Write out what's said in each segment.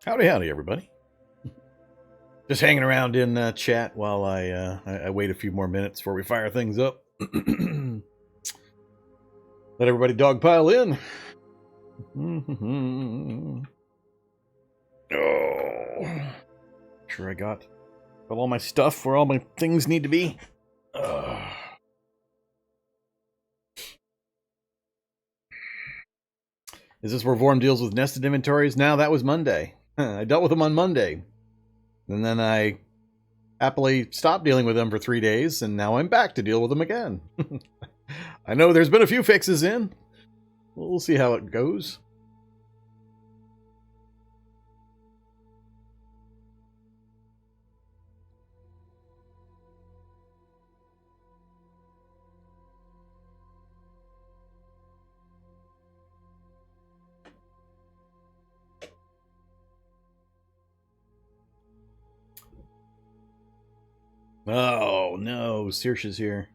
Howdy, howdy, everybody. Just hanging around in chat while I wait a few more minutes before we fire things up. Let everybody dogpile in. Oh, sure I got all my stuff where all my things need to be. Is this where Vorm deals with nested inventories? Now that was Monday. I dealt with them on Monday. And then I happily stopped dealing with them for 3 days, and now I'm back to deal with them again. I know there's been a few fixes in. We'll see how it goes. Oh, no. Saoirse's here.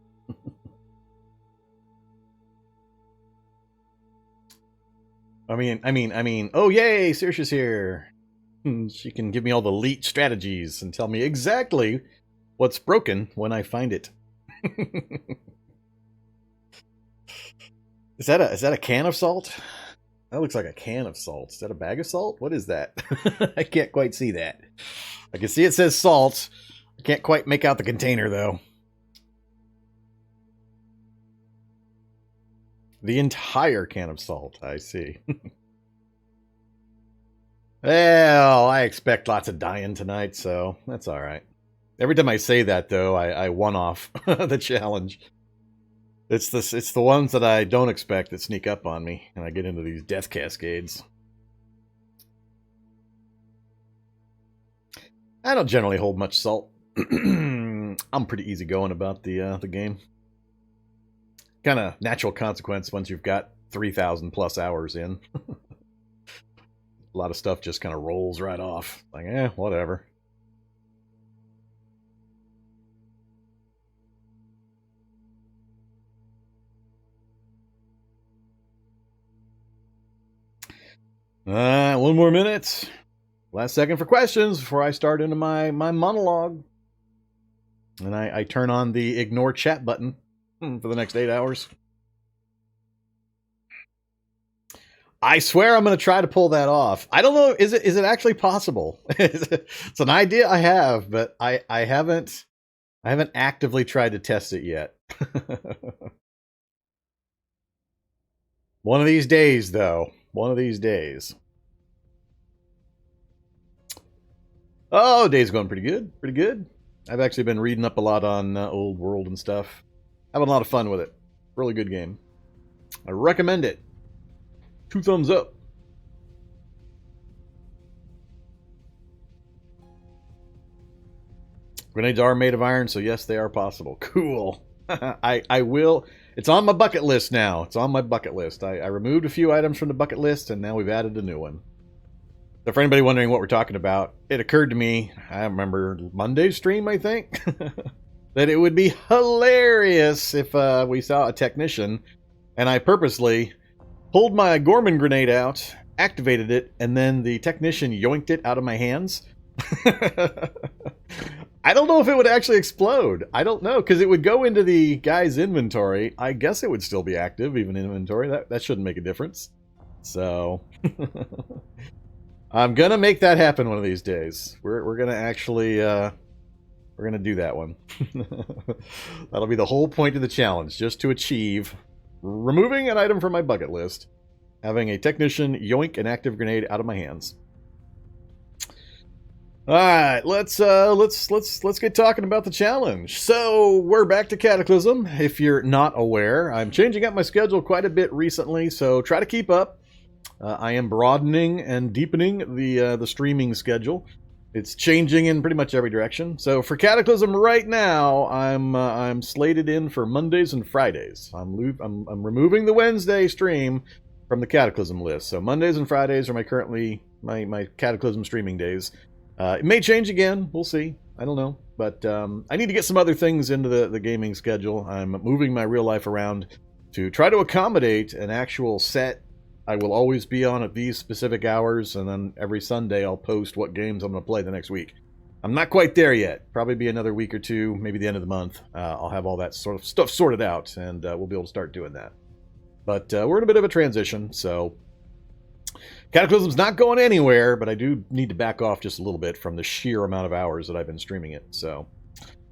I mean, oh, yay, Saoirse's here. She can give me all the elite strategies and tell me exactly what's broken when I find it. Is that a can of salt? That looks like a can of salt. Is that a bag of salt? What is that? I can't quite see that. I can see it says salt. I can't quite make out the container, though. The entire can of salt, I see. Well, I expect lots of dying tonight, so that's all right. Every time I say that, though, I one-off the challenge. It's the ones that I don't expect that sneak up on me, and I get into these death cascades. I don't generally hold much salt. I'm pretty easygoing about the game. Kind of natural consequence once you've got 3,000 plus hours in. A lot of stuff just kind of rolls right off. Like, whatever. One more minute. Last second for questions before I start into my monologue. And I turn on the ignore chat button for the next 8 hours. I swear I'm going to try to pull that off. I don't know. Is it actually possible? It's an idea I have, but I haven't actively tried to test it yet. One of these days, though. One of these days. Oh, day's going pretty good. Pretty good. I've actually been reading up a lot on Old World and stuff. Having a lot of fun with it. Really good game. I recommend it. 2 thumbs up. Grenades are made of iron, so yes, they are possible. Cool. I will. It's on my bucket list now. It's on my bucket list. I removed a few items from the bucket list, and now we've added a new one. So for anybody wondering what we're talking about, it occurred to me, I remember Monday's stream, I think, that it would be hilarious if we saw a technician, and I purposely pulled my Gorman grenade out, activated it, and then the technician yoinked it out of my hands. I don't know if it would actually explode. I don't know, because it would go into the guy's inventory. I guess it would still be active, even in inventory. That shouldn't make a difference. So, I'm going to make that happen one of these days. We're going to actually, we're going to do that one. That'll be the whole point of the challenge, just to achieve removing an item from my bucket list, having a technician yoink an active grenade out of my hands. All right, let's get talking about the challenge. So we're back to Cataclysm. If you're not aware, I'm changing up my schedule quite a bit recently, so try to keep up. I am broadening and deepening the streaming schedule. It's changing in pretty much every direction. So for Cataclysm right now, I'm slated in for Mondays and Fridays. I'm removing the Wednesday stream from the Cataclysm list. So Mondays and Fridays are my Cataclysm streaming days. It may change again. We'll see. I don't know. But I need to get some other things into the gaming schedule. I'm moving my real life around to try to accommodate an actual set I will always be on at these specific hours, and then every Sunday I'll post what games I'm going to play the next week. I'm not quite there yet. Probably be another week or two, maybe the end of the month. I'll have all that sort of stuff sorted out, and we'll be able to start doing that. But we're in a bit of a transition, so Cataclysm's not going anywhere, but I do need to back off just a little bit from the sheer amount of hours that I've been streaming it. So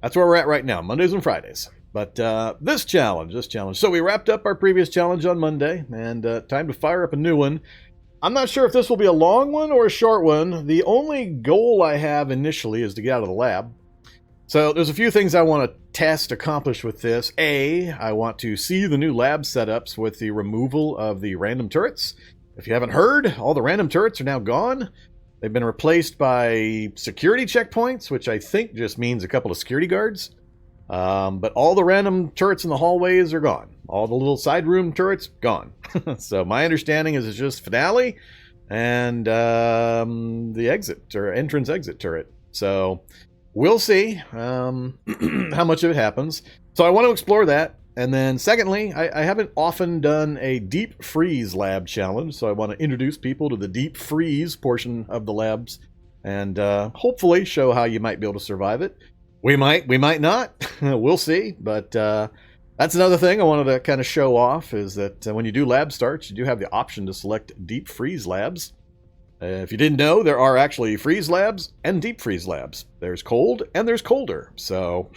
that's where we're at right now, Mondays and Fridays. But this challenge. So we wrapped up our previous challenge on Monday, and time to fire up a new one. I'm not sure if this will be a long one or a short one. The only goal I have initially is to get out of the lab. So there's a few things I want to accomplish with this. I want to see the new lab setups with the removal of the random turrets. If you haven't heard, all the random turrets are now gone. They've been replaced by security checkpoints, which I think just means a couple of security guards. But all the random turrets in the hallways are gone. All the little side room turrets, gone. So my understanding is it's just finale and the exit or entrance exit turret. So we'll see how much of it happens. So I want to explore that. And then secondly, I haven't often done a deep freeze lab challenge. So I want to introduce people to the deep freeze portion of the labs and hopefully show how you might be able to survive it. We might not. We'll see. But that's another thing I wanted to kind of show off is that when you do lab starts, you do have the option to select deep freeze labs. If you didn't know, there are actually freeze labs and deep freeze labs. There's cold and there's colder. So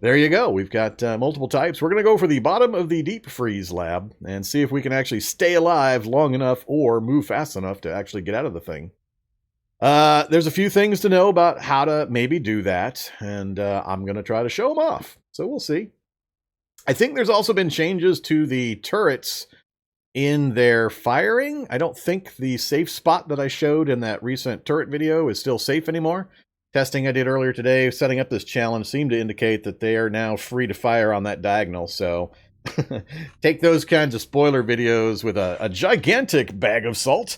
there you go. We've got multiple types. We're going to go for the bottom of the deep freeze lab and see if we can actually stay alive long enough or move fast enough to actually get out of the thing. There's a few things to know about how to maybe do that, and I'm going to try to show them off. So we'll see. I think there's also been changes to the turrets in their firing. I don't think the safe spot that I showed in that recent turret video is still safe anymore. Testing I did earlier today, setting up this challenge, seemed to indicate that they are now free to fire on that diagonal, so take those kinds of spoiler videos with a gigantic bag of salt.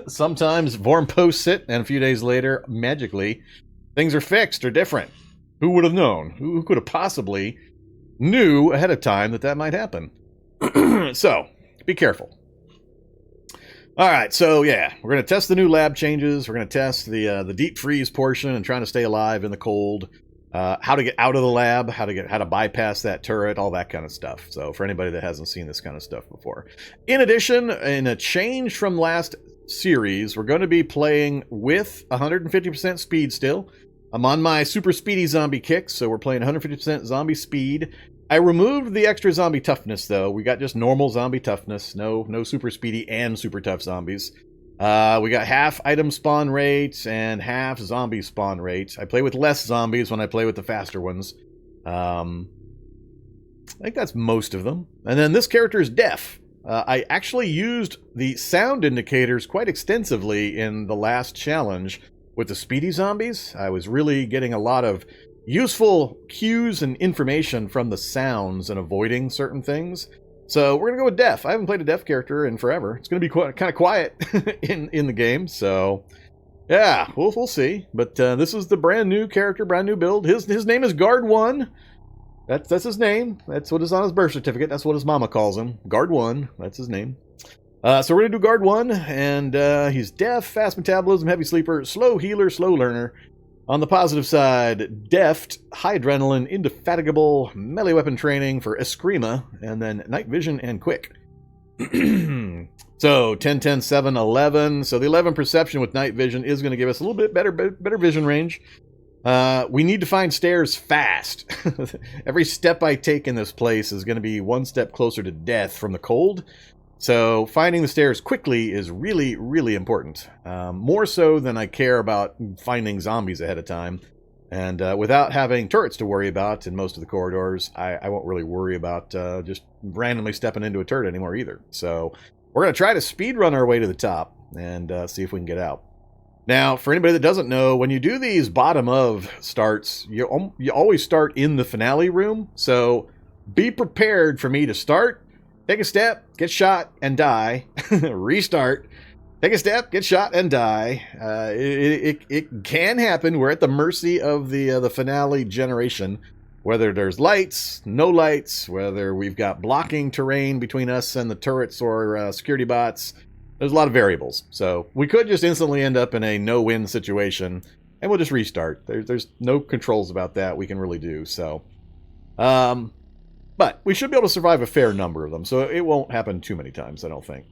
Sometimes Vorm posts it, and a few days later, magically, things are fixed or different. Who would have known? Who could have possibly knew ahead of time that might happen? So, be careful. Alright, so yeah, we're going to test the new lab changes. We're going to test the deep freeze portion and trying to stay alive in the cold. How to get out of the lab, how to bypass that turret, all that kind of stuff. So for anybody that hasn't seen this kind of stuff before. In addition, in a change from last series, we're going to be playing with 150% speed still. I'm on my super speedy zombie kick, so we're playing 150% zombie speed. I removed the extra zombie toughness though. We got just normal zombie toughness, no super speedy and super tough zombies. We got half item spawn rate and half zombie spawn rate. I play with less zombies when I play with the faster ones. I think that's most of them. And then this character is deaf. I actually used the sound indicators quite extensively in the last challenge with the speedy zombies. I was really getting a lot of useful cues and information from the sounds and avoiding certain things. So we're going to go with deaf. I haven't played a deaf character in forever. It's going to be kind of quiet in the game. So yeah, we'll see. But this is the brand new character, brand new build. His name is Guard 1. That's his name. That's what is on his birth certificate. That's what his mama calls him. Guard 1. That's his name. So we're going to do Guard 1. And he's deaf, fast metabolism, heavy sleeper, slow healer, slow learner. On the positive side, deft, high adrenaline, indefatigable, melee weapon training for Eskrima, and then night vision and quick. So 10, 10, 7, 11. So the 11 perception with night vision is going to give us a little bit better vision range. We need to find stairs fast. Every step I take in this place is going to be one step closer to death from the cold. So finding the stairs quickly is really, really important. More so than I care about finding zombies ahead of time. And without having turrets to worry about in most of the corridors, I won't really worry about just randomly stepping into a turret anymore either. So we're going to try to speedrun our way to the top and see if we can get out. Now, for anybody that doesn't know, when you do these bottom of starts, you always start in the finale room. So be prepared for me to start, take a step, get shot, and die. Restart. Take a step, get shot, and die. It can happen. We're at the mercy of the finale generation. Whether there's lights, no lights, whether we've got blocking terrain between us and the turrets or security bots. There's a lot of variables. So we could just instantly end up in a no-win situation, and we'll just restart. There's no controls about that we can really do. So, but we should be able to survive a fair number of them, so it won't happen too many times, I don't think.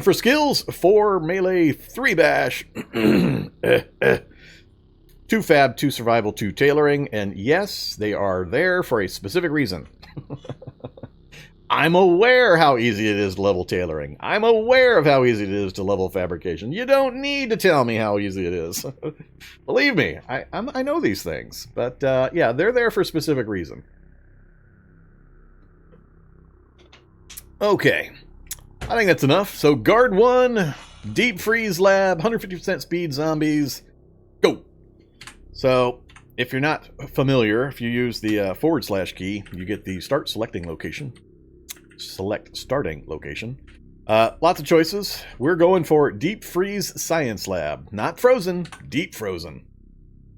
For skills, 4 melee, 3 bash, 2 fab, 2 survival, 2 tailoring, and yes, they are there for a specific reason. I'm aware how easy it is to level tailoring. I'm aware of how easy it is to level fabrication. You don't need to tell me how easy it is. Believe me, I know these things. But yeah, they're there for a specific reason. Okay, I think that's enough. So guard 1, deep freeze lab, 150% speed zombies, go. So if you're not familiar, if you use the / key, you get the start selecting location. Select starting location. Lots of choices. We're going for deep freeze science lab. Not frozen, deep frozen.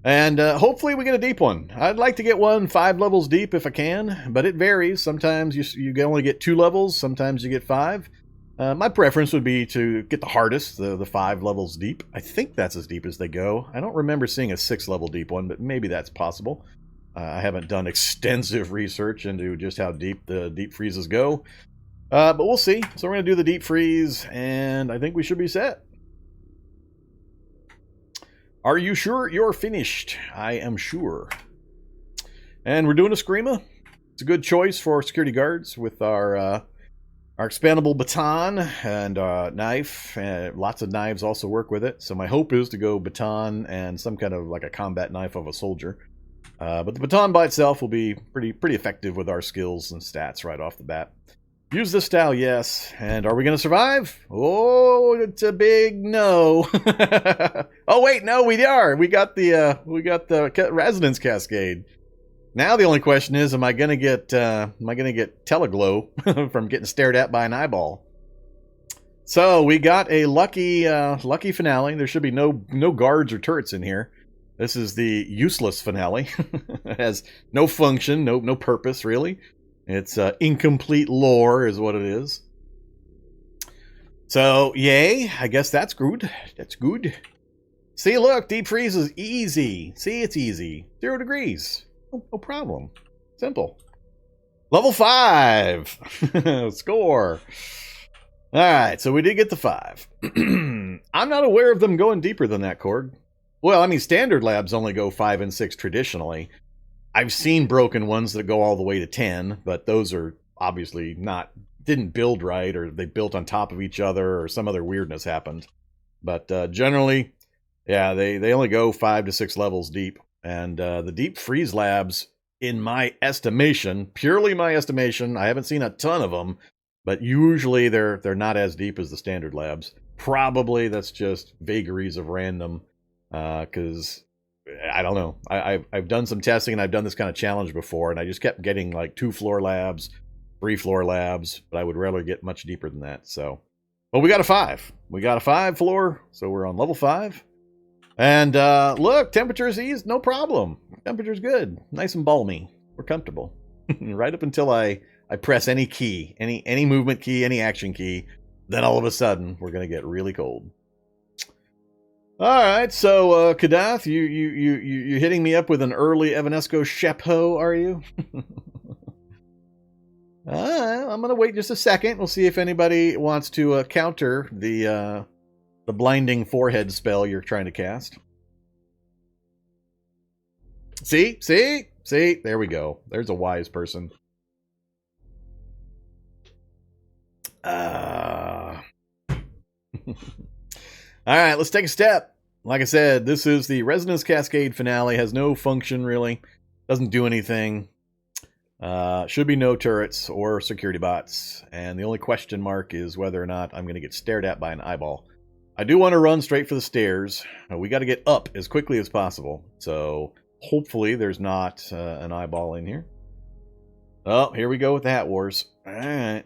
And hopefully we get a deep one. I'd like to get one 5 levels deep if I can, but it varies. Sometimes you only get 2 levels, sometimes you get 5. My preference would be to get the hardest, the 5 levels deep. I think that's as deep as they go. I don't remember seeing a 6 level deep one, but maybe that's possible. I haven't done extensive research into just how deep the deep freezes go. But we'll see. So we're going to do the deep freeze, and I think we should be set. Are you sure you're finished? I am sure. And we're doing a Screama. It's a good choice for security guards with our expandable baton and knife. Lots of knives also work with it. So my hope is to go baton and some kind of like a combat knife of a soldier. But the baton by itself will be pretty effective with our skills and stats right off the bat. Use this style, yes. And are we going to survive? Oh, it's a big no. Oh wait, no, we are. We got the resonance cascade. Now the only question is, am I going to get teleglow from getting stared at by an eyeball? So we got a lucky finale. There should be no guards or turrets in here. This is the useless finale. It has no function, no purpose, really. It's incomplete lore is what it is. So, yay. I guess that's good. That's good. See, look, deep freeze is easy. See, it's easy. 0 degrees. No problem. Simple. Level 5. Score. Alright, so we did get the 5. I'm not aware of them going deeper than that, Korg. Well, I mean, standard labs only go 5 and 6 traditionally. I've seen broken ones that go all the way to 10, but those are obviously didn't build right, or they built on top of each other, or some other weirdness happened. But generally, yeah, they only go 5 to 6 levels deep. And the deep freeze labs, in my estimation, purely my estimation, I haven't seen a ton of them, but usually they're not as deep as the standard labs. Probably that's just vagaries of random. Because I don't know. I've done some testing and I've done this kind of challenge before, and I just kept getting like 2 floor labs, 3 floor labs, but I would rarely get much deeper than that. So, well, we got a 5. We got a 5 floor, so we're on level 5. And look, temperature's easy, no problem. Temperature's good, nice and balmy. We're comfortable, right up until I press any key, any movement key, any action key. Then all of a sudden, we're gonna get really cold. All right, so Kadath, you hitting me up with an early Evanesco chapeau, are you? I'm gonna wait just a second. We'll see if anybody wants to counter the blinding forehead spell you're trying to cast. See, there we go. There's a wise person. All right, let's take a step. Like I said, this is the Resonance Cascade finale. Has no function, really. Doesn't do anything. Should be no turrets or security bots. And the only question mark is whether or not I'm going to get stared at by an eyeball. I do want to run straight for the stairs. We got to get up as quickly as possible. So hopefully there's not an eyeball in here. Oh, here we go with the Hat Wars. All right.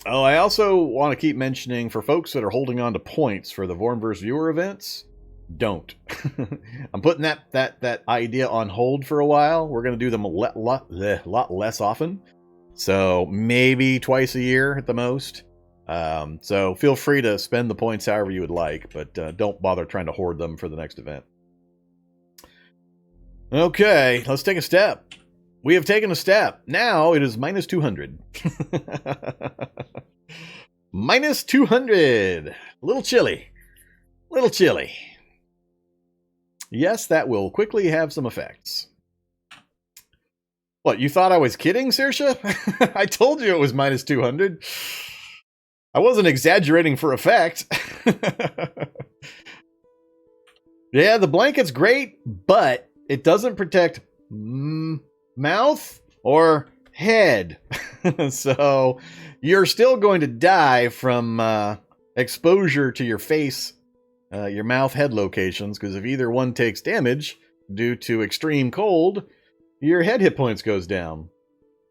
Oh, I also want to keep mentioning for folks that are holding on to points for the Vormverse viewer events, don't. I'm putting that idea on hold for a while. We're going to do them a lot less often. So maybe twice a year at the most. So feel free to spend the points however you would like, but don't bother trying to hoard them for the next event. Okay, let's take a step. We have taken a step. Now it is minus 200. Minus 200. A little chilly. Little chilly. Yes, that will quickly have some effects. What, you thought I was kidding, Saoirse? I told you it was minus 200. I wasn't exaggerating for effect. Yeah, the blanket's great, but it doesn't protect mouth or head. So you're still going to die from exposure to your face, your mouth, head locations, because if either one takes damage due to extreme cold, your head hit points goes down.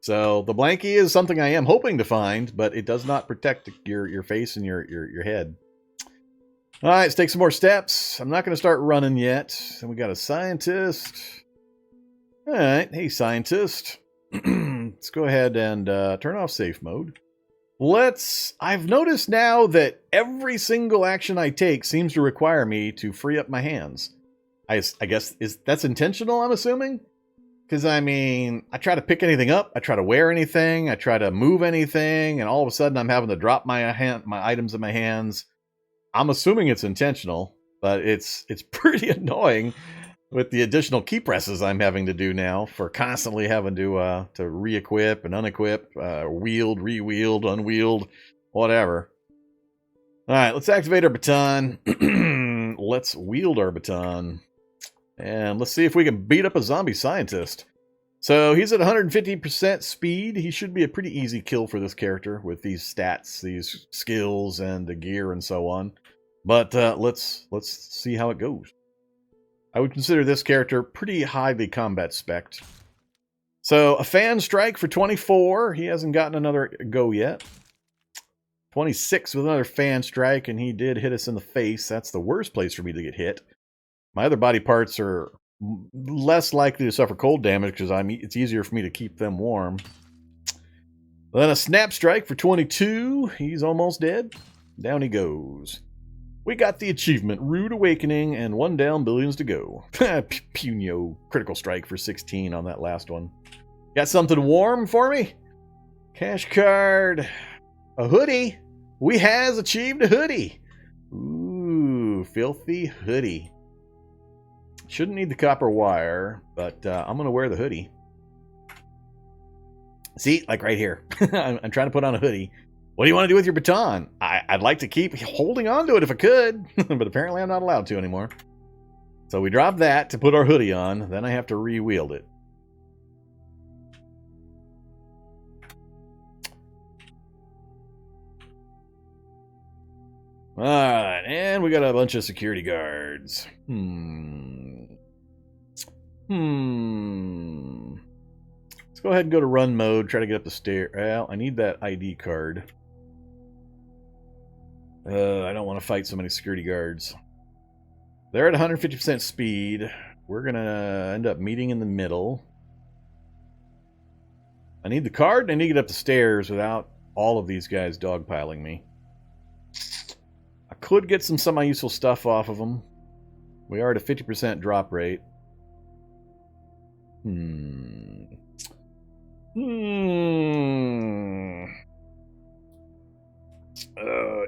So the blankie is something I am hoping to find, but it does not protect your face and your head. All right, let's take some more steps. I'm not going to start running yet. And we got a scientist. All right, hey scientist. Let's go ahead and turn off safe mode. I've noticed now that every single action I take seems to require me to free up my hands. I guess that's intentional, I'm assuming? Because, I mean, I try to pick anything up, I try to wear anything, I try to move anything, and all of a sudden I'm having to drop my items in my hands. I'm assuming it's intentional, but it's pretty annoying with the additional key presses I'm having to do now for constantly having to re-equip and unequip, wield, re-wield, unwield, whatever. All right, let's activate our baton. Let's wield our baton. And let's see if we can beat up a zombie scientist. So he's at 150% speed. He should be a pretty easy kill for this character with these stats, these skills, and the gear and so on. But let's see how it goes. I would consider this character pretty highly combat spec'd. So a fan strike for 24. He hasn't gotten another go yet. 26 with another fan strike, and he did hit us in the face. That's the worst place for me to get hit. My other body parts are less likely to suffer cold damage because it's easier for me to keep them warm. Then a snap strike for 22. He's almost dead. Down he goes. We got the achievement, Rude Awakening, and 1 down, billions to go. Punyo, critical strike for 16 on that last one. Got something warm for me? Cash card. A hoodie. We has achieved a hoodie. Ooh, filthy hoodie. Shouldn't need the copper wire, but I'm going to wear the hoodie. See, like right here. I'm trying to put on a hoodie. What do you want to do with your baton? I'd like to keep holding on to it if I could, but apparently I'm not allowed to anymore. So we drop that to put our hoodie on, then I have to re-wield it. Alright, and we got a bunch of security guards. Let's go ahead and go to run mode, try to get up the stair. Well, I need that ID card. I don't want to fight so many security guards. They're at 150% speed. We're going to end up meeting in the middle. I need the card, and I need to get up the stairs without all of these guys dogpiling me. I could get some semi-useful stuff off of them. We are at a 50% drop rate.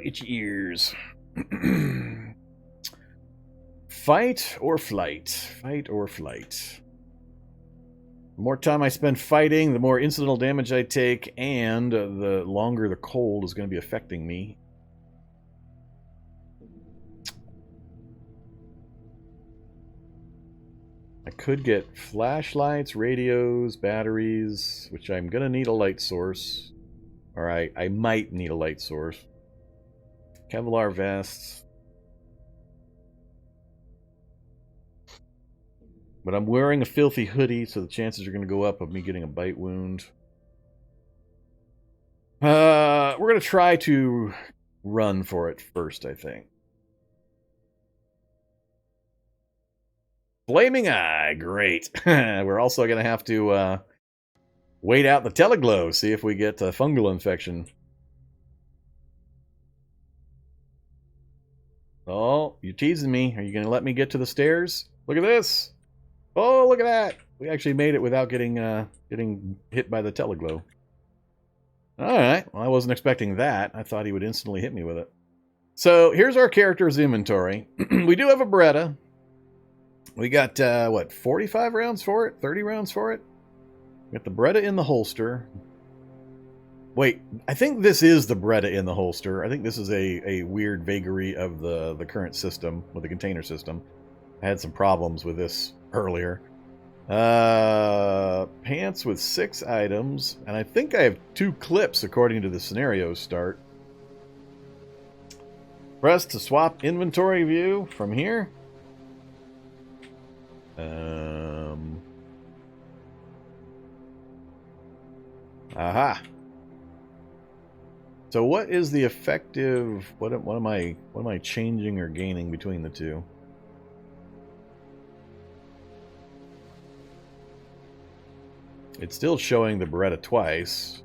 Itchy ears. Fight or flight? Fight or flight? The more time I spend fighting, the more incidental damage I take, and the longer the cold is going to be affecting me. I could get flashlights, radios, batteries, which I'm going to need a light source. Or I might need a light source. Kevlar vests. But I'm wearing a filthy hoodie, so the chances are going to go up of me getting a bite wound. We're going to try to run for it first, I think. Flaming Eye, great. We're also going to have to wait out the teleglow, see if we get a fungal infection. Oh, you're teasing me. Are you going to let me get to the stairs? Look at this. Oh, look at that. We actually made it without getting hit by the teleglow. All right. Well, I wasn't expecting that. I thought he would instantly hit me with it. So here's our character's inventory. We do have a Beretta. We got, what, 45 rounds for it? 30 rounds for it? We got the Beretta in the holster. Wait, I think this is the Beretta in the holster. I think this is a weird vagary of the current system, with the container system. I had some problems with this earlier. Pants with 6 items, and I think I have 2 clips according to the scenario start. Press to swap inventory view from here. Aha. So what is the effective? What am I changing or gaining between the two? It's still showing the Beretta twice.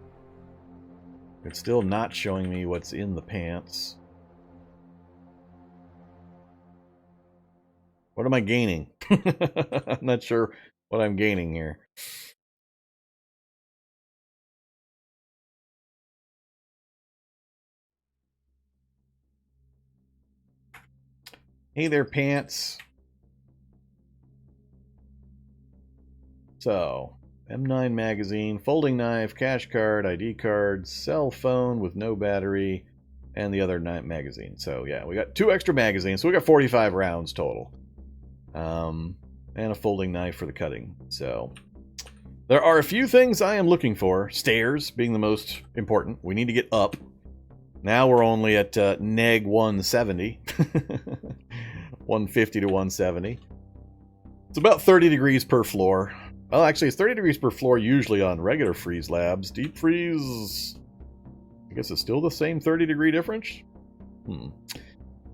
It's still not showing me what's in the pants. What am I gaining? I'm not sure what I'm gaining here. Hey there, pants. So, M9 magazine, folding knife, cash card, ID card, cell phone with no battery, and the other magazine. So yeah, we got 2 extra magazines. So we got 45 rounds total. And a folding knife for the cutting. So there are a few things I am looking for. Stairs being the most important. We need to get up. Now we're only at neg 170. 150 to 170. It's about 30 degrees per floor. Well, actually, it's 30 degrees per floor usually on regular freeze labs. Deep freeze, I guess it's still the same 30-degree difference.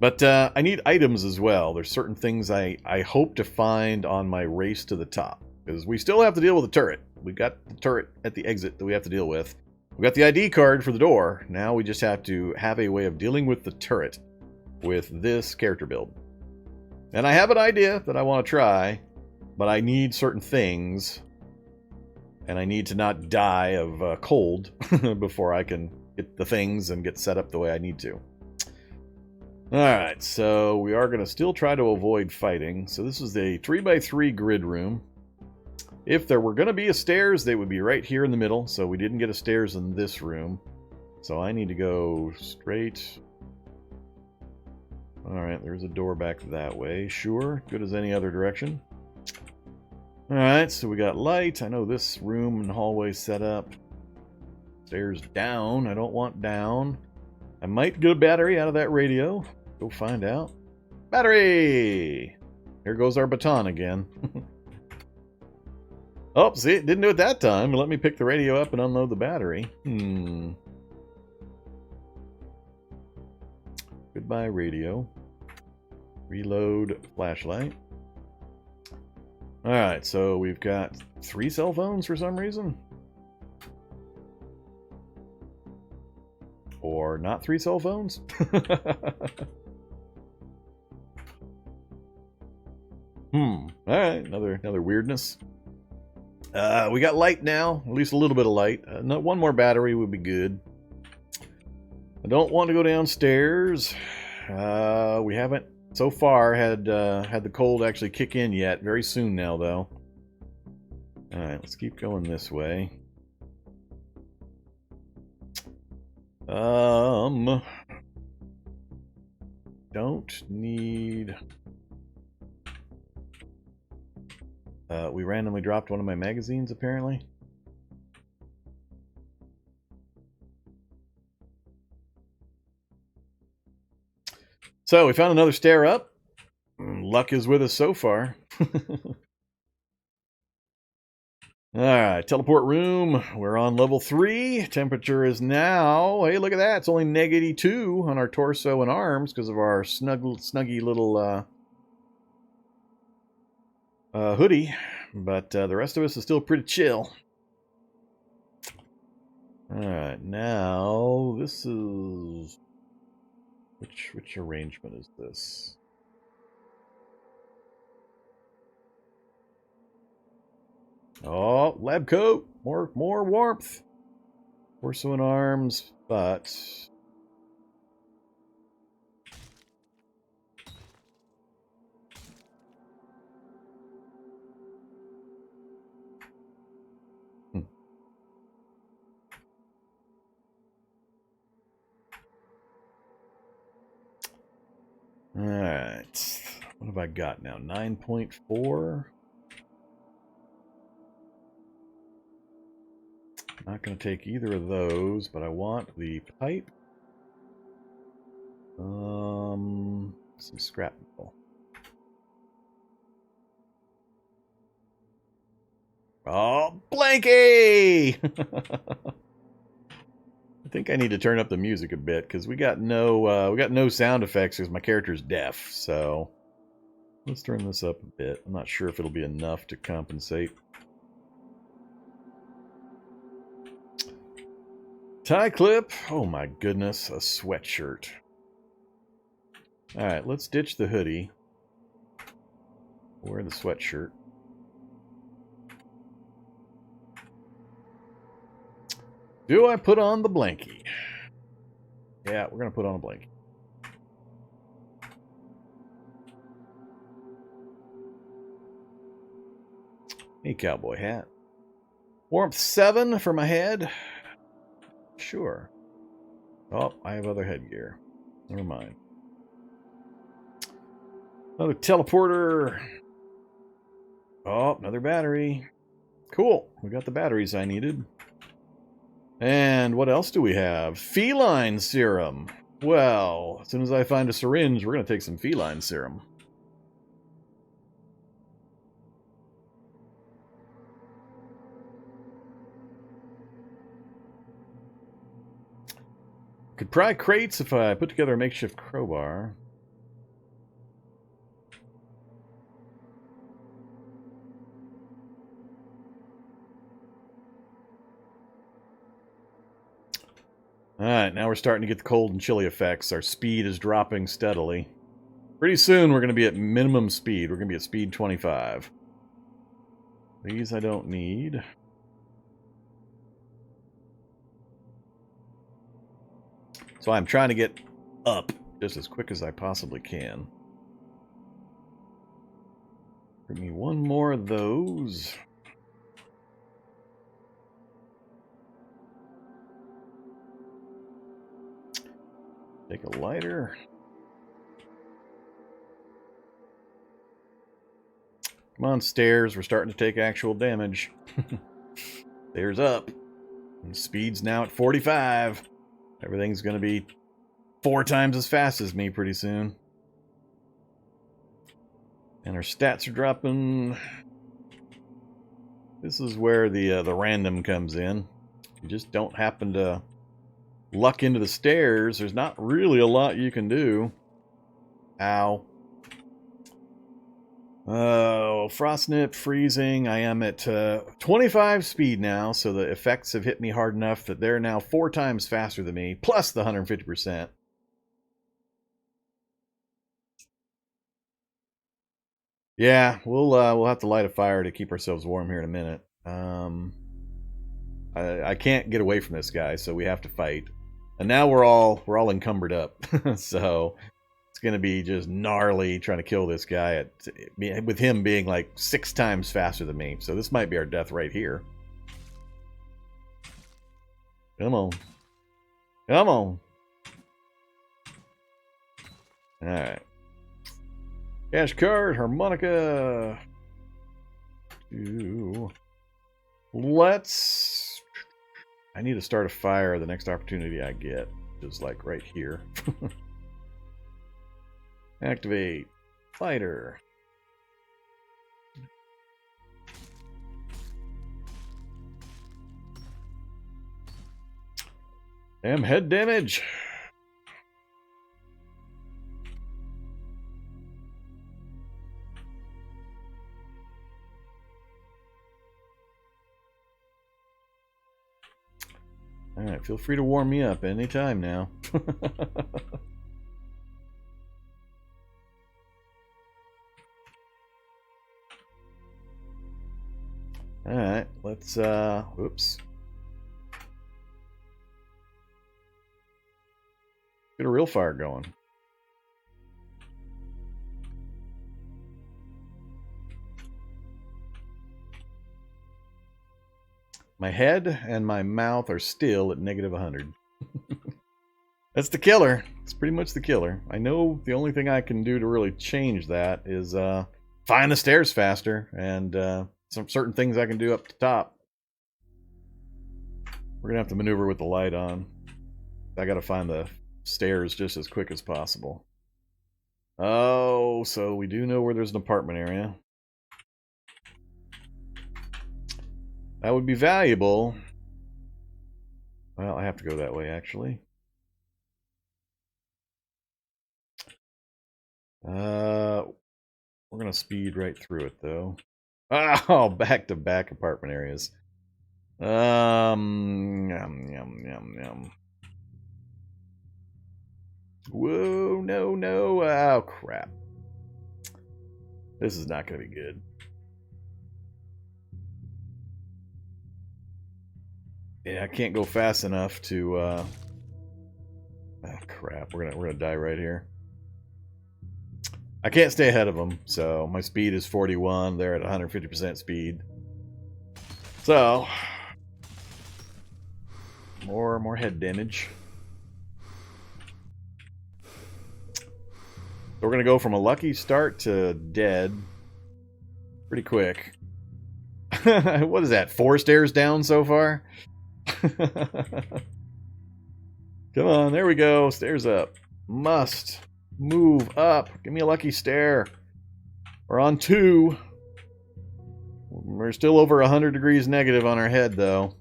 But I need items as well. There's certain things I hope to find on my race to the top. Because we still have to deal with the turret. We've got the turret at the exit that we have to deal with. We've got the ID card for the door. Now we just have to have a way of dealing with the turret with this character build. And I have an idea that I want to try. But I need certain things, and I need to not die of cold before I can get the things and get set up the way I need to. Alright, so we are going to still try to avoid fighting. So this is a 3x3 grid room. If there were going to be a stairs, they would be right here in the middle, so we didn't get a stairs in this room. So I need to go straight. Alright, there's a door back that way. Sure, good as any other direction. Alright, so we got light. I know this room and hallway set up. Stairs down. I don't want down. I might get a battery out of that radio. Go find out. Battery! Here goes our baton again. Oh, see, it didn't do it that time. Let me pick the radio up and unload the battery. Goodbye, radio. Reload flashlight. Alright, so we've got 3 cell phones for some reason. Or not 3 cell phones. Alright, another weirdness. We got light now, at least a little bit of light. One more battery would be good. I don't want to go downstairs. We haven't so far had the cold actually kick in yet. Very soon now, though. Alright, let's keep going this way. Don't need... we randomly dropped one of my magazines, apparently. So, we found another stair up. Luck is with us so far. Alright, teleport room. We're on level 3. Temperature is now... Hey, look at that. It's only -82 on our torso and arms because of our snuggy little... hoodie, but the rest of us is still pretty chill. Alright, now this is... Which arrangement is this? Oh, lab coat! More warmth! Torso and arms, but... Alright. What have I got now? 9.4? Not going to take either of those, but I want the pipe. Some scrap metal. Oh, Blanky! I think I need to turn up the music a bit because we got no sound effects because my character's deaf. So let's turn this up a bit. I'm not sure if it'll be enough to compensate. Tie clip. Oh my goodness, a sweatshirt. All right, let's ditch the hoodie. Wear the sweatshirt. Do I put on the blankie? Yeah, we're going to put on a blankie. A cowboy hat. Warmth 7 for my head. Sure. Oh, I have other headgear. Never mind. Another teleporter. Oh, another battery. Cool. We got the batteries I needed. And what else do we have? Feline serum. Well, as soon as I find a syringe, we're going to take some feline serum. Could pry crates if I put together a makeshift crowbar. Alright, now we're starting to get the cold and chilly effects. Our speed is dropping steadily. Pretty soon we're going to be at minimum speed. We're going to be at speed 25. These I don't need. So I'm trying to get up just as quick as I possibly can. Give me one more of those. Take a lighter. Come on, stairs. We're starting to take actual damage. Stairs up. And speed's now at 45. Everything's going to be 4 times as fast as me pretty soon. And our stats are dropping. This is where the random comes in. You just don't happen to luck into the stairs. There's not really a lot you can do. Ow. Oh, frostnip, freezing. I am at 25 speed now, so the effects have hit me hard enough that they're now 4 times faster than me, plus the 150%. Yeah, we'll have to light a fire to keep ourselves warm here in a minute. I can't get away from this guy, so we have to fight. And now we're all encumbered up, so it's gonna be just gnarly trying to kill this guy with him being like 6 times faster than me. So this might be our death right here. Come on, come on! All right. Cash card, harmonica. Let's... I need to start a fire the next opportunity I get. Just like right here. Activate. Lighter. Damn head damage. feel free to warm me up anytime now. Alright, let's, whoops. Get a real fire going. My head and my mouth are still at negative 100. That's the killer. It's pretty much the killer. I know the only thing I can do to really change that is find the stairs faster, and some certain things I can do up the top. We're gonna have to maneuver with the light on. I gotta find the stairs just as quick as possible. Oh, so we do know where there's an apartment area. That would be valuable. Well, I have to go that way, actually. We're gonna speed right through it, though. Oh, back-to-back apartment areas. Yum, yum, yum. Whoa, no. Oh, crap. This is not gonna be good. Yeah, I can't go fast enough to, oh, crap. We're gonna die right here. I can't stay ahead of them, so my speed is 41. They're at 150% speed. So, more head damage. So we're gonna go from a lucky start to dead pretty quick. What is that? 4 stairs down so far? Come on, there we go. Stairs up. Must move up. Give me a lucky stair. We're on 2. We're still over 100 degrees negative on our head, though.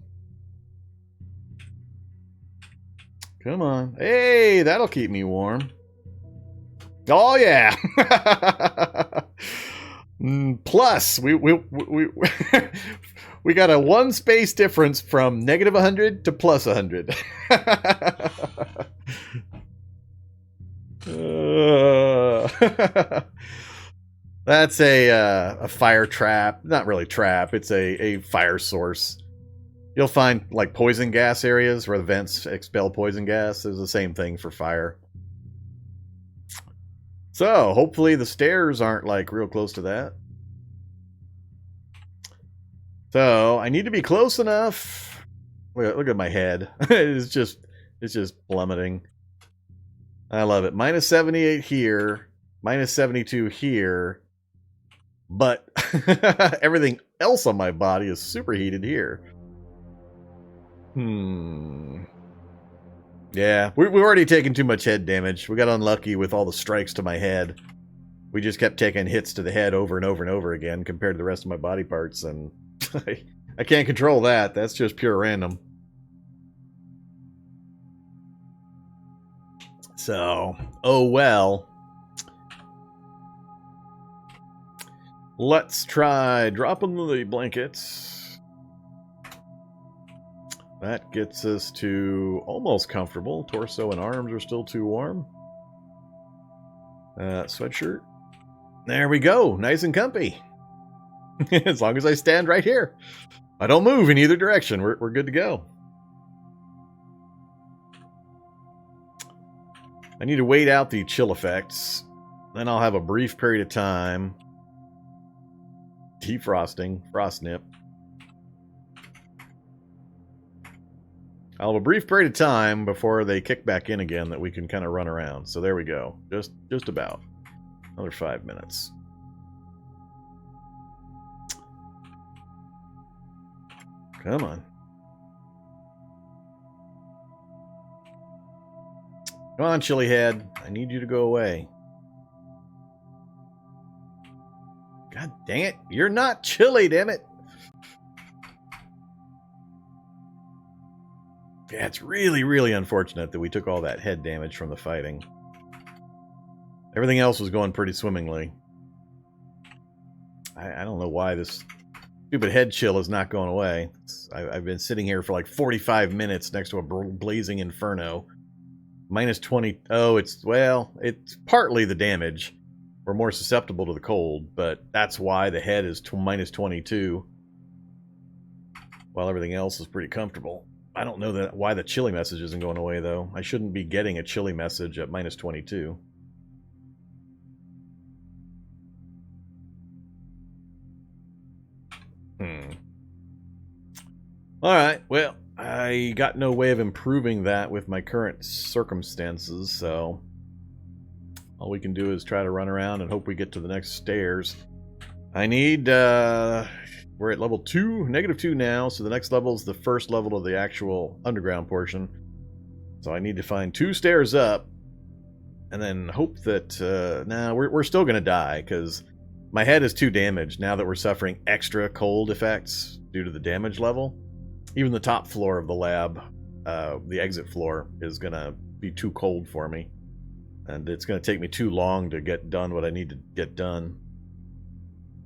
Come on. Hey, that'll keep me warm. Oh, yeah. Plus, we we got a 1 space difference from negative 100 to plus 100. That's a fire trap. Not really trap. It's a fire source. You'll find like poison gas areas where the vents expel poison gas. There's the same thing for fire. So hopefully the stairs aren't like real close to that. So I need to be close enough. Look at my head. It's just plummeting. I love it. Minus 78 here. Minus 72 here. But everything else on my body is superheated here. Yeah, we've already taken too much head damage. We got unlucky with all the strikes to my head. We just kept taking hits to the head over and over and over again compared to the rest of my body parts, and I can't control that. That's just pure random. So, oh well. Let's try dropping the blankets. That gets us to almost comfortable. Torso and arms are still too warm. Sweatshirt. There we go. Nice and comfy. As long as I stand right here. I don't move in either direction. We're good to go. I need to wait out the chill effects. Then I'll have a brief period of time. Defrosting. Frost nip. I'll have a brief period of time before they kick back in again that we can kind of run around. So there we go. Just about. Another 5 minutes. Come on. Come on, chilly head. I need you to go away. God dang it. You're not chilly, damn it. Yeah, it's really, really unfortunate that we took all that head damage from the fighting. Everything else was going pretty swimmingly. I don't know why this Stupid head chill is not going away. I've been sitting here for like 45 minutes next to a blazing inferno. Minus 20. Oh, it's partly the damage. We're more susceptible to the cold, but that's why the head is minus 22. While everything else is pretty comfortable. I don't know why the chilly message isn't going away, though. I shouldn't be getting a chilly message at minus 22. Alright, well, I got no way of improving that with my current circumstances, so all we can do is try to run around and hope we get to the next stairs. I need, we're at level 2, -2 now, so the next level is the first level of the actual underground portion. So I need to find 2 stairs up, and then hope that, we're still going to die, because my head is too damaged now that we're suffering extra cold effects due to the damage level. Even the top floor of the lab, the exit floor, is going to be too cold for me. And it's going to take me too long to get done what I need to get done.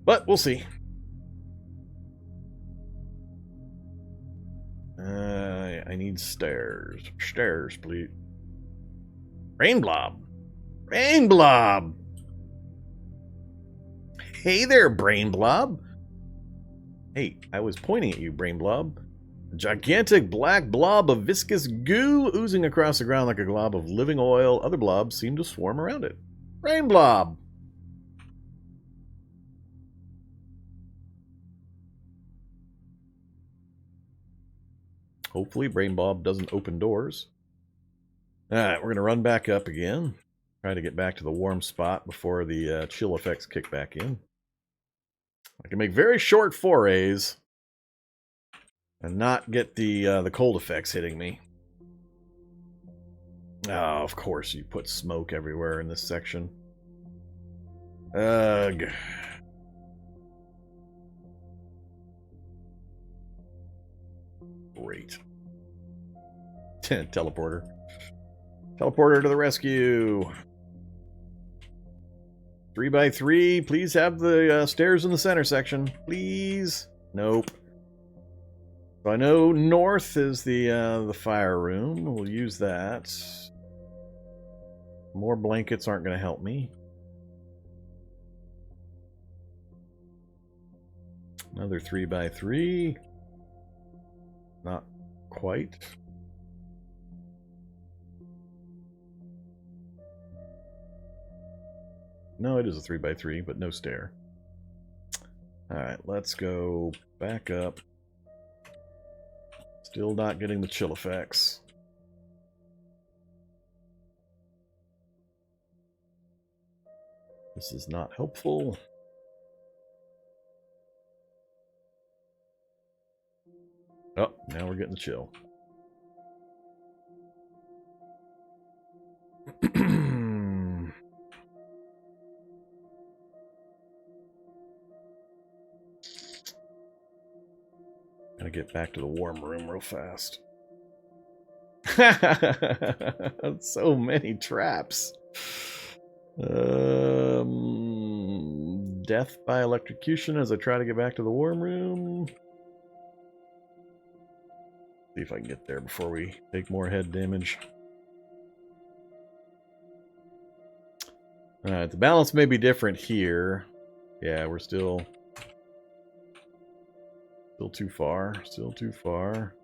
But we'll see. I need stairs. Stairs, please. Rain blob. Rain blob! Hey there, brain blob. Hey, I was pointing at you, brain blob. A gigantic black blob of viscous goo oozing across the ground like a glob of living oil. Other blobs seem to swarm around it. Rain blob! Hopefully brain blob doesn't open doors. Alright, we're going to run back up again. Try to get back to the warm spot before the chill effects kick back in. I can make very short forays and not get the cold effects hitting me. Oh, of course you put smoke everywhere in this section. Ugh. Great. Teleporter. Teleporter to the rescue. 3x3, please have the stairs in the center section. Please. Nope. So I know north is the fire room. We'll use that. More blankets aren't going to help me. Another 3x3. Not quite. No, it is a 3x3, but no stair. Alright, let's go back up. Still not getting the chill effects. This is not helpful. Oh, now we're getting the chill. Gotta get back to the warm room real fast. So many traps. Death by electrocution as I try to get back to the warm room. See if I can get there before we take more head damage. Alright, the balance may be different here. Yeah, we're still too far. Still too far.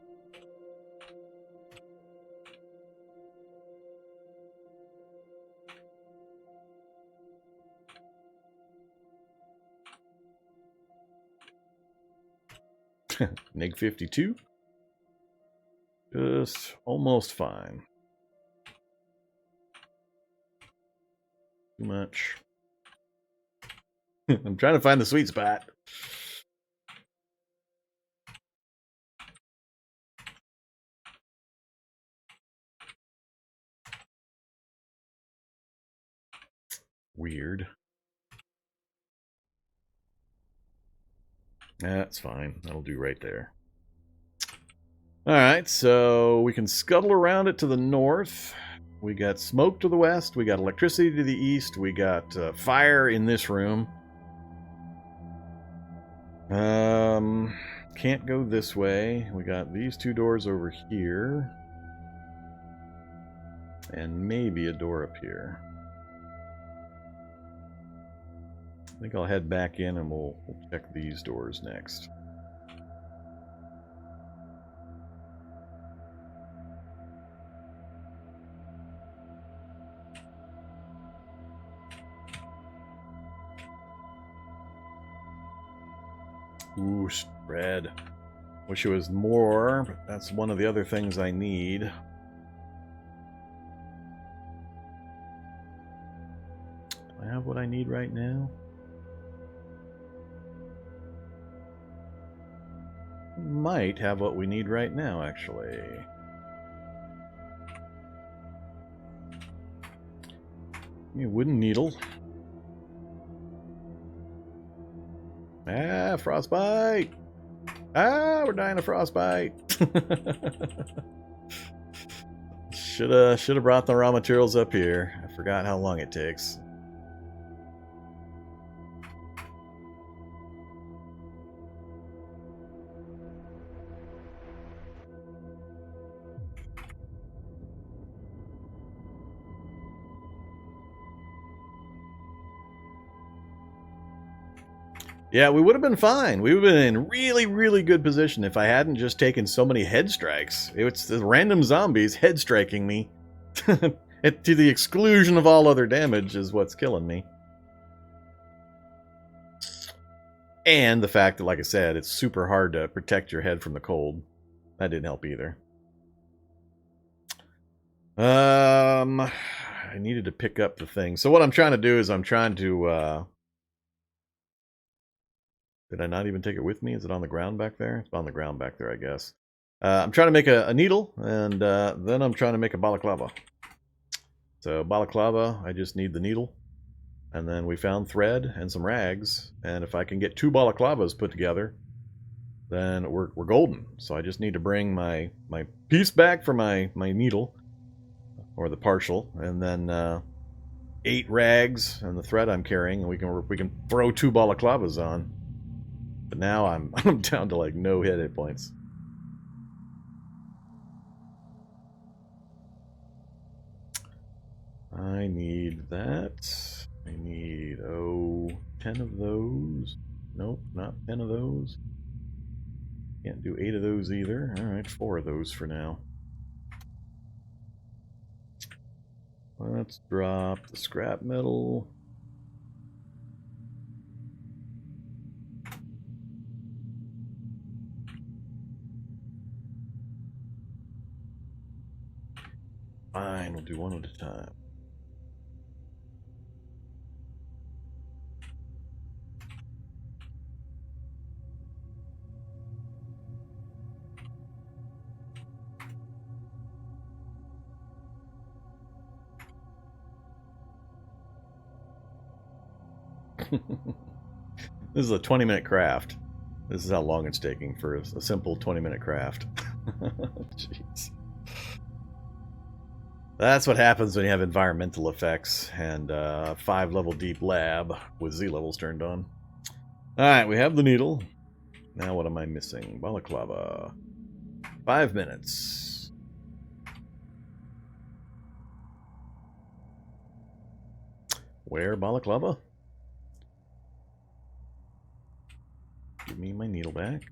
Neg 52. Just almost fine. Too much. I'm trying to find the sweet spot. Weird. That's fine. That'll do right there. Alright, so we can scuttle around it to the north. We got smoke to the west. We got electricity to the east. We got fire in this room. Can't go this way. We got these two doors over here. And maybe a door up here. I think I'll head back in and we'll check these doors next. Ooh, spread. Wish it was more, but that's one of the other things I need. Do I have what I need right now? Might have what we need right now, actually. Give me a wooden needle. Ah, frostbite! Ah, we're dying of frostbite! Should have brought the raw materials up here. I forgot how long it takes. Yeah, we would have been fine. We would have been in really, really good position if I hadn't just taken so many head strikes. It's the random zombies head striking me. To the exclusion of all other damage is what's killing me. And the fact that, like I said, it's super hard to protect your head from the cold. That didn't help either. I needed to pick up the thing. So what I'm trying to do is I'm trying to... Did I not even take it with me? Is it on the ground back there? It's on the ground back there, I guess. I'm trying to make a needle, and then I'm trying to make a balaclava. So balaclava, I just need the needle. And then we found thread and some rags. And if I can get 2 balaclavas put together, then we're golden. So I just need to bring my piece back for my needle, or the partial, and then 8 rags and the thread I'm carrying, and we can throw 2 balaclavas on. But now I'm down to like no hit points. I need that. I need 10 of those. Nope, not 10 of those. Can't do 8 of those either. Alright, 4 of those for now. Let's drop the scrap metal. Fine, we'll do one at a time. This is a 20-minute craft. This is how long it's taking for a simple 20-minute craft. Jeez. That's what happens when you have environmental effects and 5-level deep lab with Z levels turned on. Alright, we have the needle. Now what am I missing? Balaclava. 5 minutes. Where balaclava? Give me my needle back.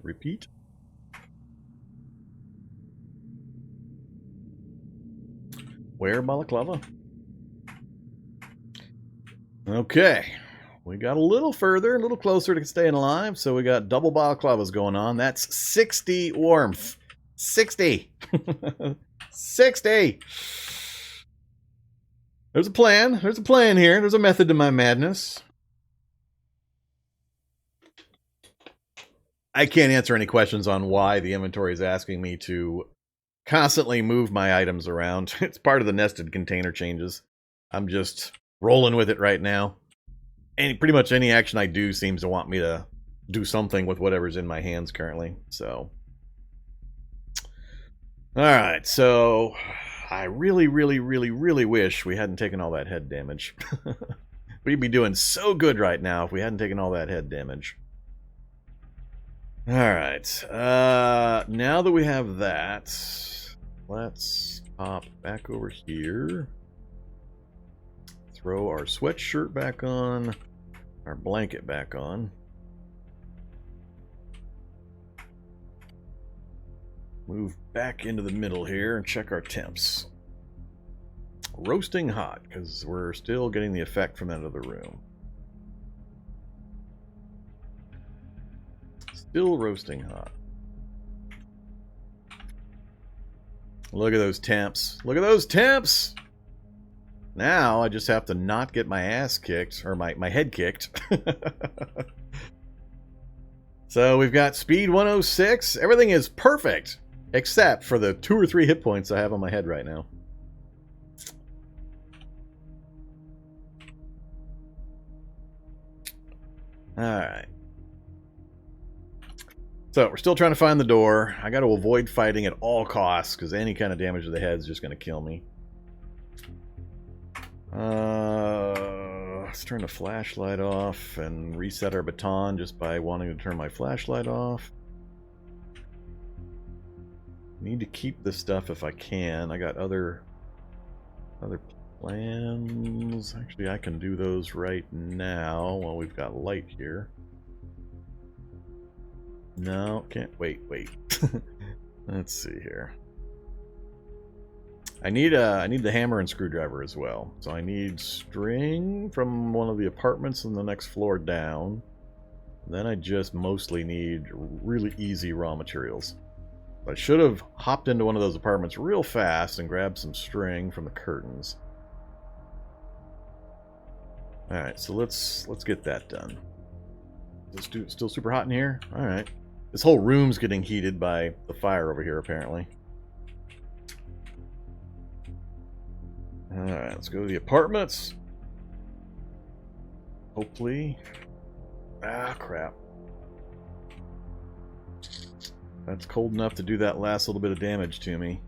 Repeat. Where balaclava? Okay. We got a little further, a little closer to staying alive, so we got double balaclavas going on. That's 60 warmth. 60! 60! There's a plan. There's a plan here. There's a method to my madness. I can't answer any questions on why the inventory is asking me to constantly move my items around. It's part of the nested container changes. I'm just rolling with it right now. Pretty much any action I do seems to want me to do something with whatever's in my hands currently. So, all right. So, I really, really, really, really wish we hadn't taken all that head damage. We'd be doing so good right now if we hadn't taken all that head damage. All right. Now that we have that, let's hop back over here. Throw our sweatshirt back on, our blanket back on. Move back into the middle here and check our temps. Roasting hot, because we're still getting the effect from that other room. Still roasting hot. Look at those temps. Look at those temps! Now I just have to not get my ass kicked, or my head kicked. So we've got speed 106. Everything is perfect, except for the 2 or 3 hit points I have on my head right now. Alright. So we're still trying to find the door. I got to avoid fighting at all costs, because any kind of damage to the head is just going to kill me. Let's turn the flashlight off and reset our baton just by wanting to turn my flashlight off. Need to keep this stuff if I can. I got other plans. Actually, I can do those right now while we've got light here. No, can't. Wait. Let's see here. I need the hammer and screwdriver as well. So I need string from one of the apartments on the next floor down. Then I just mostly need really easy raw materials. I should have hopped into one of those apartments real fast and grabbed some string from the curtains. All right, so let's get that done. Is it still super hot in here? All right. This whole room's getting heated by the fire over here, apparently. Alright, let's go to the apartments. Hopefully. Ah, crap. That's cold enough to do that last little bit of damage to me.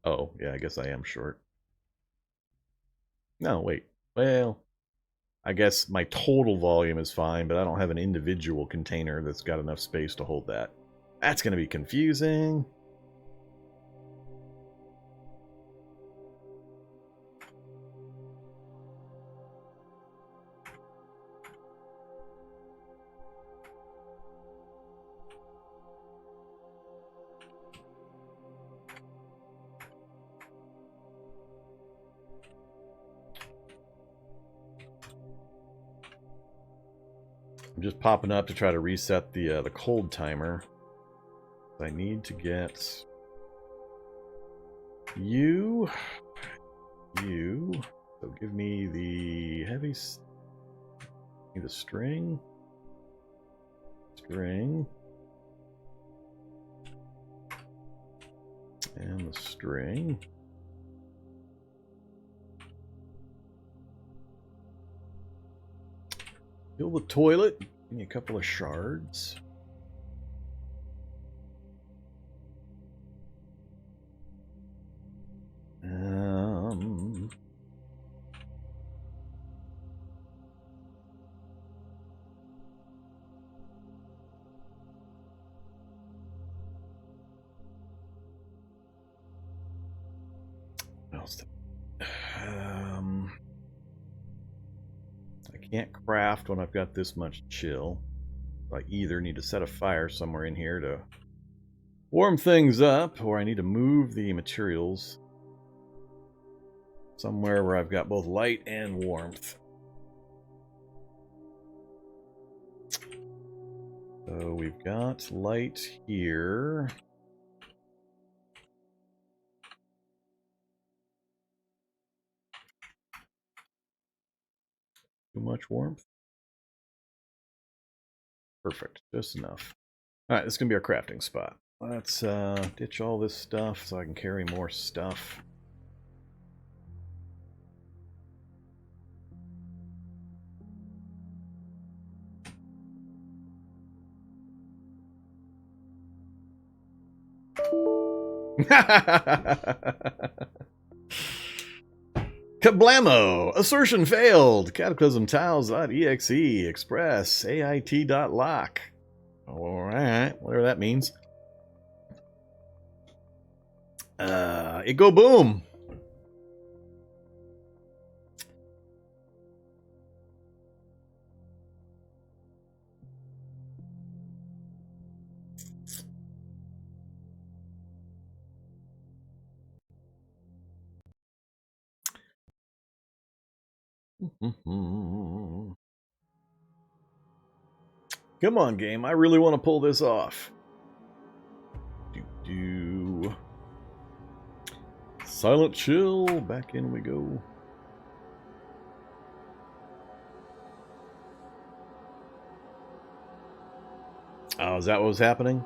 Oh, yeah, I guess I am short. No, wait. Well, I guess my total volume is fine, but I don't have an individual container that's got enough space to hold that. That's going to be confusing. I'm just popping up to try to reset the cold timer. I need to get you. So give me the heavy. Need the string. And the string. Fill the toilet. Give me a couple of shards. What else? I can't craft when I've got this much chill. I either need to set a fire somewhere in here to warm things up, or I need to move the materials somewhere where I've got both light and warmth. So we've got light here. Too much warmth? Perfect. Just enough. Alright, this is going to be our crafting spot. Let's ditch all this stuff so I can carry more stuff. Kablamo! Assertion failed! Cataclysm Tiles.exe Express AIT.lock. Alright, whatever that means. It go boom! Come on, game. I really want to pull this off. Silent chill. Back in we go. Oh, is that what was happening?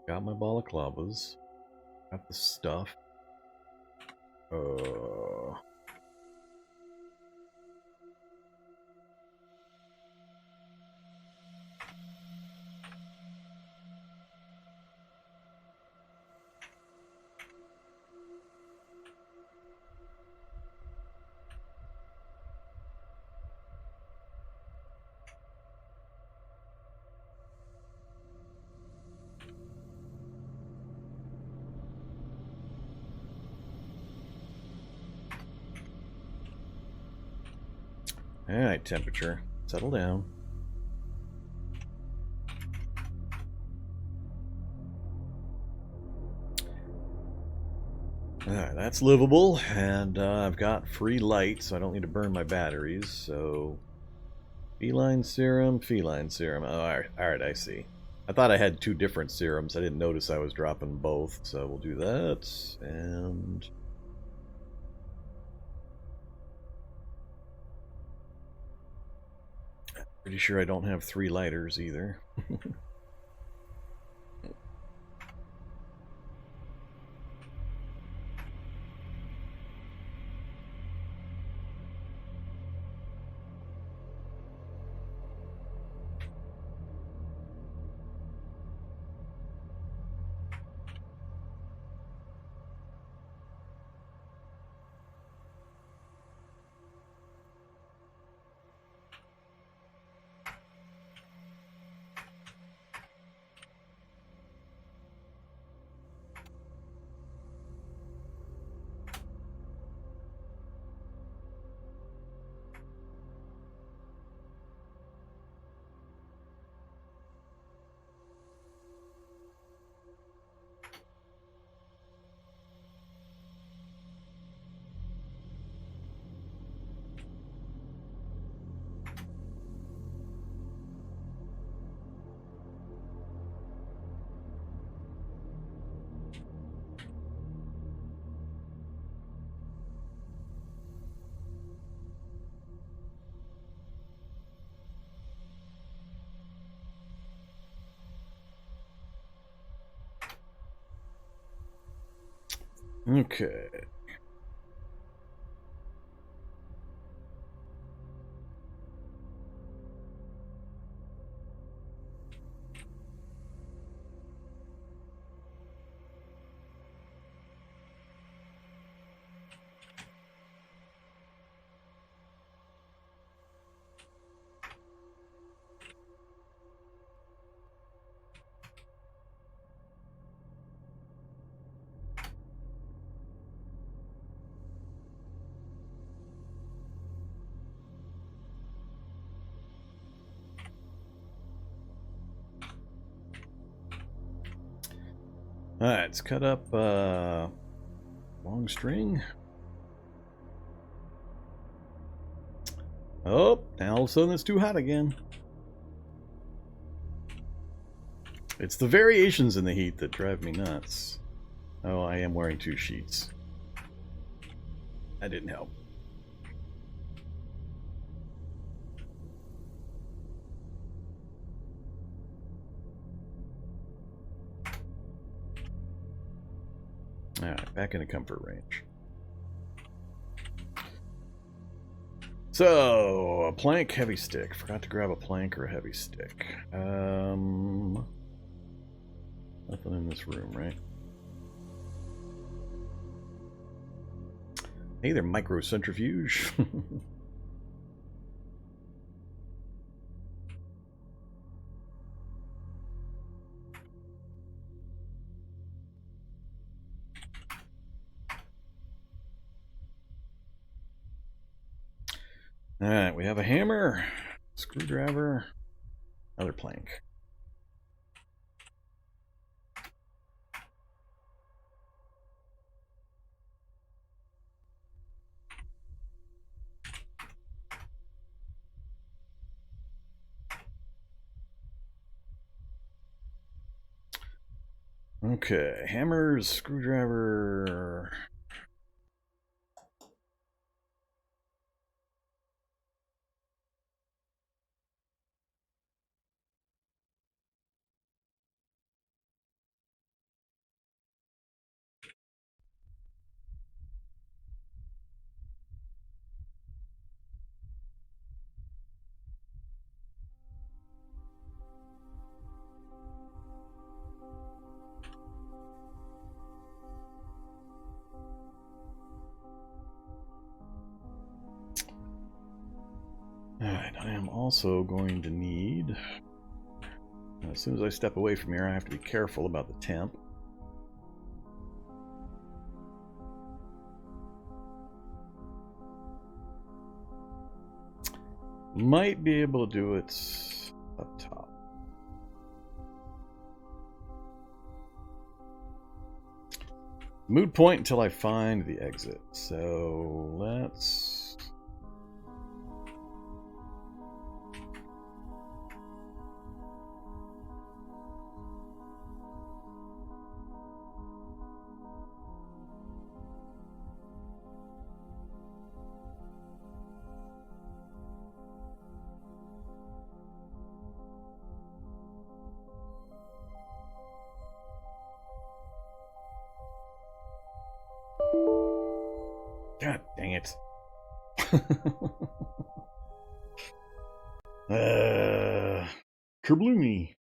Got my balaclavas. Got the stuff. Alright, temperature. Settle down. Alright, that's livable, and I've got free light, so I don't need to burn my batteries, so... Feline serum, feline serum. Oh, alright, I see. I thought I had two different serums. I didn't notice I was dropping both, so we'll do that, and... Pretty sure I don't have 3 lighters either. Okay. Alright, let's cut up long string. Oh, now all of a sudden it's too hot again. It's the variations in the heat that drive me nuts. Oh, I am wearing 2 sheets. That didn't help. Alright, back into comfort range. So, a plank, heavy stick. Forgot to grab a plank or a heavy stick. Nothing in this room, right? Hey there, microcentrifuge. Alright, we have a hammer, screwdriver, another plank. Okay, hammers, screwdriver. Alright, I am also going to need... As soon as I step away from here, I have to be careful about the temp. Might be able to do it up top. Mood point until I find the exit. So let's... God dang it. Kerbloomy.